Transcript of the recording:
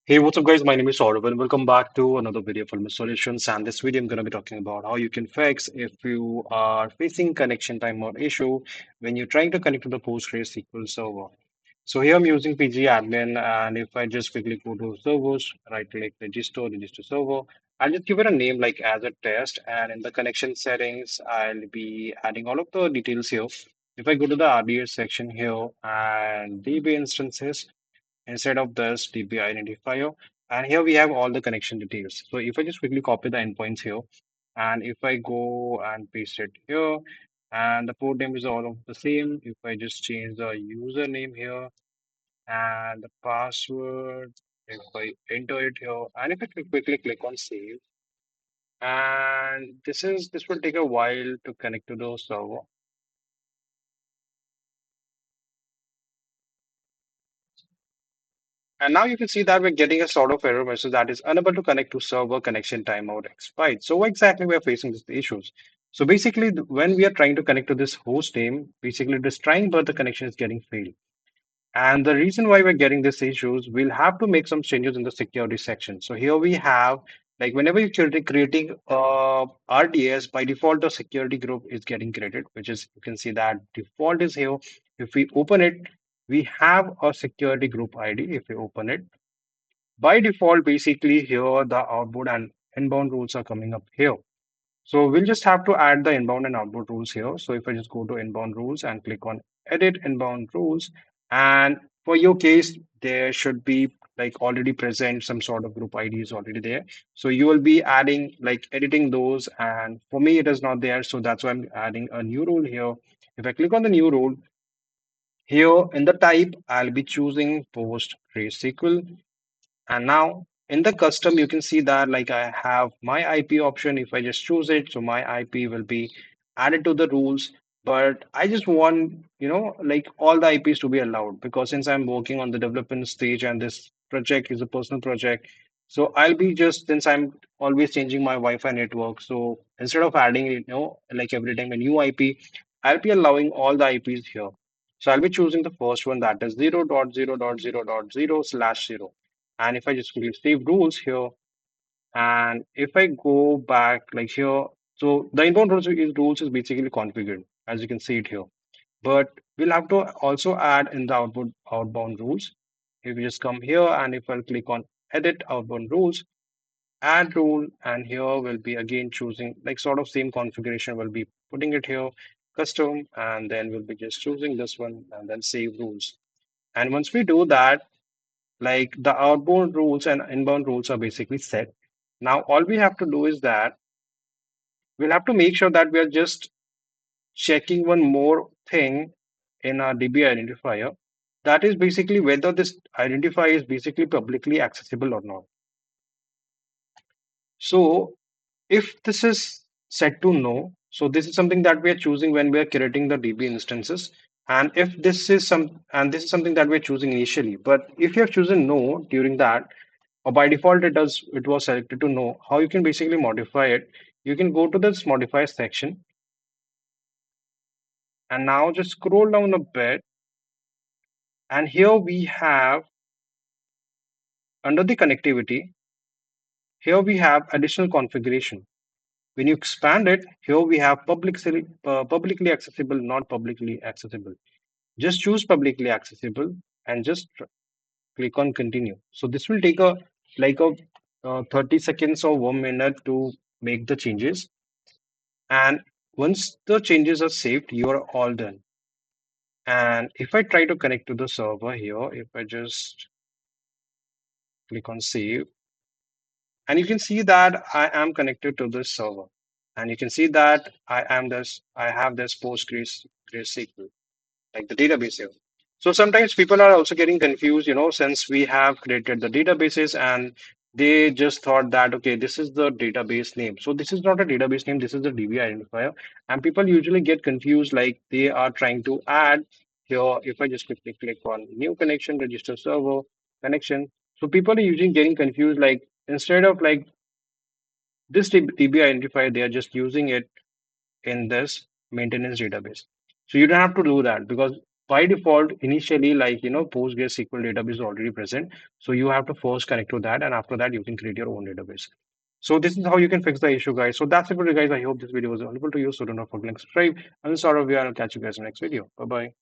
Hey, what's up, guys? My name is Saurabh, and welcome back to another video from Solutions. And this video, I'm going to be talking about how you can fix if you are facing connection time or issue when you're trying to connect to the PostgreSQL server. So here I'm using PG admin, and if I just quickly go to servers, right click register server, I'll just give it a name like as a test, and in the connection settings, I'll be adding all of the details here. If I go to the RDS section here and DB instances, instead of this DB identifier. And here we have all the connection details. So if I just quickly copy the endpoints here, and if I go and paste it here, and the port name is all of the same. If I just change the username here and the password, if I enter it here, and if I quickly click on save, and this will take a while to connect to the server. And now you can see that we're getting a sort of error message that is unable to connect to server connection timeout expired. So exactly we're facing these issues. So basically, when we are trying to connect to this host name, basically it is trying, but the connection is getting failed. And the reason why we're getting these issues, we'll have to make some changes in the security section. So here we have, like whenever you're creating RDS, by default, the security group is getting created, which is, you can see that default is here. If we open it, we have a security group ID. If we open it, by default, basically here the outbound and inbound rules are coming up here. So we'll just have to add the inbound and outbound rules here. So if I just go to inbound rules and click on edit inbound rules, and for your case, there should be like already present some sort of group ID is already there. So you will be adding like editing those. And for me, it is not there. So that's why I'm adding a new rule here. If I click on the new rule, here in the type, I'll be choosing PostgreSQL, and now in the custom, you can see that like I have my IP option. If I just choose it, so my IP will be added to the rules. But I just want, like all the IPs to be allowed because since I'm working on the development stage and this project is a personal project, so I'll be just since I'm always changing my Wi-Fi network. So instead of adding, like every time a new IP, I'll be allowing all the IPs here. So I'll be choosing the first one that is 0.0.0.0/0. And if I just quickly save rules here, and if I go back like here, so the inbound rules is basically configured, as you can see it here. But we'll have to also add in the outbound rules. If you just come here and if I'll click on edit outbound rules, add rule, and here we'll be again choosing like sort of same configuration. We'll be putting it here, custom, and then we'll be just choosing this one and then save rules. And once we do that, like the outbound rules and inbound rules are basically set. Now, all we have to do is that we'll have to make sure that we are just checking one more thing in our DB identifier. That is basically whether this identifier is basically publicly accessible or not. So if this is set to no, so this is something that we are choosing when we are creating the DB instances. And if this is this is something that we're choosing initially, but if you have chosen no during that, or by default it was selected to no, how you can basically modify it, you can go to this modify section and now just scroll down a bit, and here we have under the connectivity, here we have additional configuration. When you expand it, here we have publicly accessible, not publicly accessible. Just choose publicly accessible and just click on continue. So this will take a like a 30 seconds or 1 minute to make the changes. And once the changes are saved, you are all done. And if I try to connect to the server here, if I just click on save, and you can see that I am connected to this server. And you can see that I have this PostgreSQL, like the database here. So sometimes people are also getting confused, since we have created the databases and they just thought that, okay, this is the database name. So this is not a database name, this is the DB identifier. And people usually get confused, like they are trying to add here. If I just quickly click on new connection, register server connection. So people are usually getting confused, like instead of like this DB identifier, they are just using it in this maintenance database. So you don't have to do that because by default, initially, like, PostgreSQL database is already present. So you have to first connect to that, and after that, you can create your own database. So this is how you can fix the issue, guys. So that's it for you guys. I hope this video was valuable to you. So do not forget to subscribe. And this sort of way, I'll catch you guys in the next video. Bye bye.